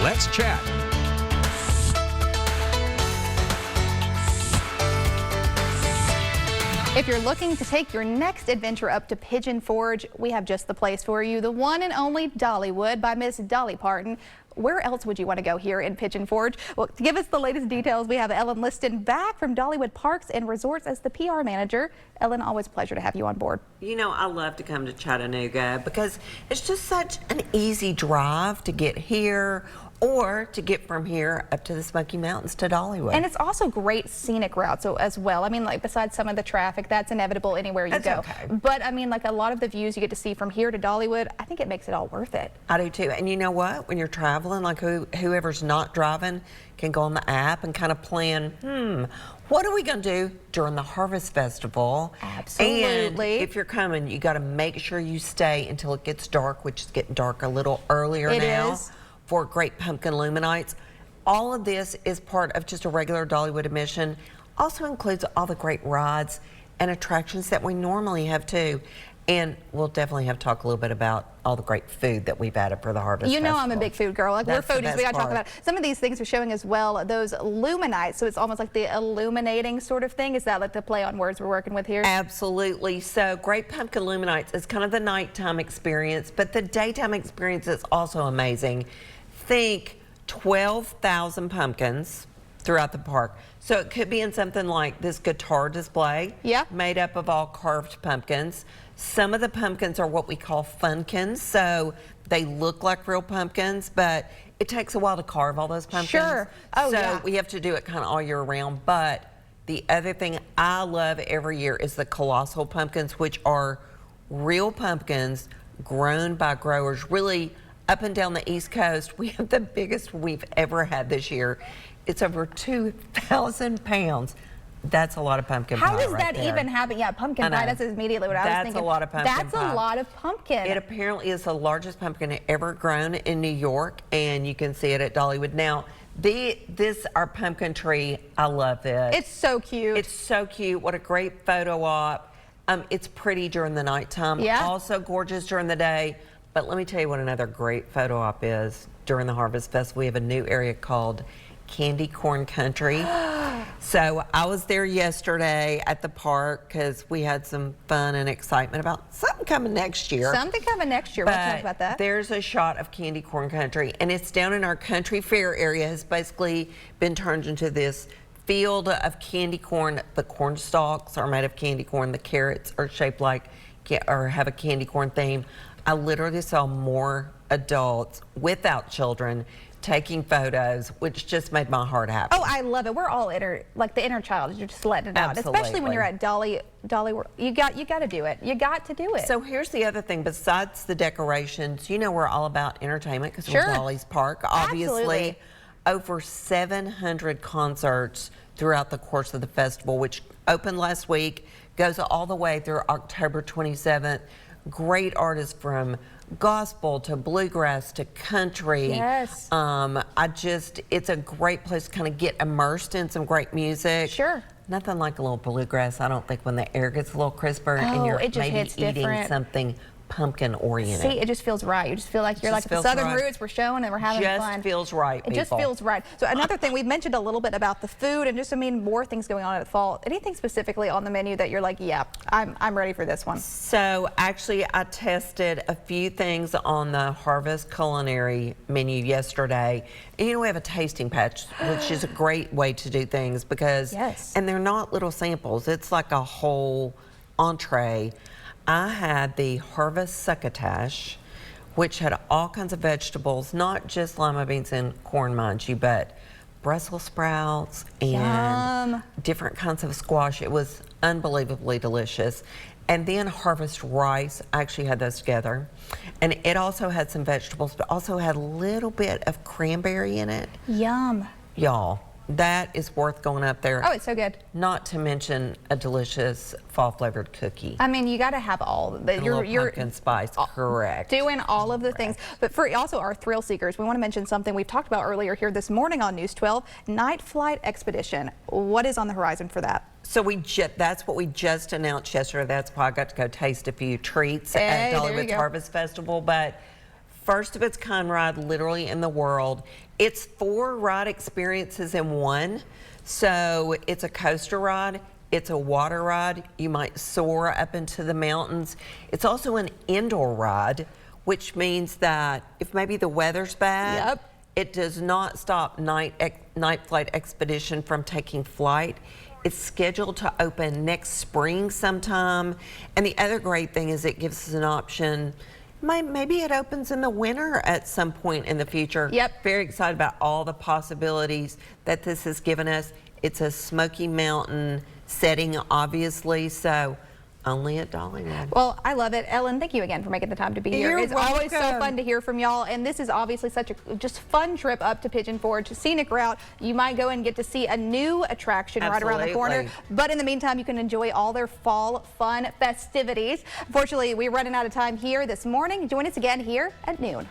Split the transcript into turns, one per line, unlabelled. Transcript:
Let's Chat.
If you're looking to take your next adventure up to Pigeon Forge, we have just the place for you. The one and only Dollywood by Miss Dolly Parton. Where else would you want to go here in Pigeon Forge? Well, to give us the latest details, we have Ellen Liston back from Dollywood Parks and Resorts as the PR manager. Ellen, always a pleasure to have you on board.
You know, I love to come to Chattanooga because it's just such an easy drive to get here or to get from here up to the Smoky Mountains to Dollywood.
And it's also great scenic routes as well. I mean, like besides some of the traffic, that's inevitable anywhere you go.
Okay.
But I mean, like a lot of the views you get to see from here to Dollywood, I think it makes it all worth it.
I do too. And you know what? When you're traveling, like whoever's not driving can go on the app and kind of plan, what are we going to do during the Harvest Festival?
Absolutely.
And if you're coming, you got to make sure you stay until it gets dark, which is getting dark a little earlier now.
It is.
For Great Pumpkin LumiNights. All of this is part of just a regular Dollywood admission. Also includes all the great rides and attractions that we normally have too. And we'll definitely have to talk a little bit about all the great food that we've added for the Harvest
You know
Festival.
I'm a big food girl. Like
That's
we're
the
foodies, we
best
gotta talk
part.
about it. Some of these things are showing as well those LumiNights, so it's almost like the illuminating sort of thing. Is that like the play on words we're working with here?
Absolutely. So Great Pumpkin LumiNights is kind of the nighttime experience, but the daytime experience is also amazing. Think 12,000 pumpkins throughout the park. So it could be in something like this guitar display, made up of all carved pumpkins. Some of the pumpkins are what we call funkins, so they look like real pumpkins, but it takes a while to carve all those pumpkins.
Sure. Oh,
so
yeah.
we have to do it kind of all year round. But the other thing I love every year is the colossal pumpkins, which are real pumpkins grown by growers. Really, up and down the East Coast, we have the biggest we've ever had this year. It's over 2,000 pounds. That's a lot of pumpkin pie.
How does
right
that
there.
even happen? Yeah, pumpkin pie, that's immediately what I was thinking.
That's a lot of pumpkin
That's
pie.
a lot of pumpkin.
It apparently is the largest pumpkin ever grown in New York, and you can see it at Dollywood. Now, our pumpkin tree, I love this.
It's so cute.
It's so cute. What a great photo op. It's pretty during the nighttime.
Yeah.
Also gorgeous during the day. But let me tell you what another great photo op is during the Harvest Festival. We have a new area called Candy Corn Country. So I was there yesterday at the park because we had some fun and excitement about something coming next year.
Something coming next year. We'll talk about that.
There's a shot of Candy Corn Country, and it's down in our country fair area. Has basically been turned into this field of candy corn. The corn stalks are made of candy corn. The carrots are shaped like or have a candy corn theme. I literally saw more adults without children taking photos, which just made my heart happy.
Oh, I love it. We're all like the inner child. You're just letting it out, especially when you're at Dolly. You got to do it. You got to do it.
So here's the other thing. Besides the decorations, you know we're all about entertainment because we're Dolly's Park. Obviously,
absolutely.
Over 700 concerts throughout the course of the festival, which opened last week, goes all the way through October 27th. Great artists from gospel to bluegrass to country.
Yes.
It's a great place to kind of get immersed in some great music.
Sure.
Nothing like a little bluegrass, I don't think, when the air gets a little crisper and you're maybe eating something pumpkin oriented.
See, it just feels right. You just feel like you're like the Southern roots we're showing and we're having fun.
Just feels right, people.
It just feels right. So another thing, we've mentioned a little bit about the food and just, I mean, more things going on at the fall. Anything specifically on the menu that you're like, yeah, I'm ready for this one?
So actually, I tested a few things on the Harvest culinary menu yesterday. And you know, we have a tasting patch, which is a great way to do things because, and they're not little samples. It's like a whole entree. I had the Harvest succotash, which had all kinds of vegetables, not just lima beans and corn, mind you, but Brussels sprouts and different kinds of squash. It was unbelievably delicious. And then Harvest rice, I actually had those together. And it also had some vegetables, but also had a little bit of cranberry in it.
Yum.
Y'all, that is worth going up there.
Oh, it's so good.
Not to mention a delicious fall-flavored cookie.
I mean, you got to have all of it.
You're pumpkin spice, correct.
Doing all of the things. But for also our thrill seekers, we want to mention something we've talked about earlier here this morning on News 12, Night Flight Expedition. What is on the horizon for that?
So that's what we just announced yesterday. That's why I got to go taste a few treats at Dollywood Harvest Festival. But first of its kind ride literally in the world. It's 4 ride experiences in one. So it's a coaster ride, it's a water ride. You might soar up into the mountains. It's also an indoor ride, which means that if maybe the weather's bad, it does not stop Night Flight Expedition from taking flight. It's scheduled to open next spring sometime. And the other great thing is it gives us an option. Maybe it opens in the winter at some point in the future. Very excited about all the possibilities that this has given us. It's a Smoky Mountain setting, obviously, so only at Dollywood.
Well, I love it. Ellen, thank you again for making the time to be here. It's always so fun to hear from y'all, and this is obviously such a just fun trip up to Pigeon Forge. Scenic route. You might go and get to see a new attraction right around the corner, but in the meantime, you can enjoy all their fall fun festivities. Unfortunately, we're running out of time here this morning. Join us again here at noon.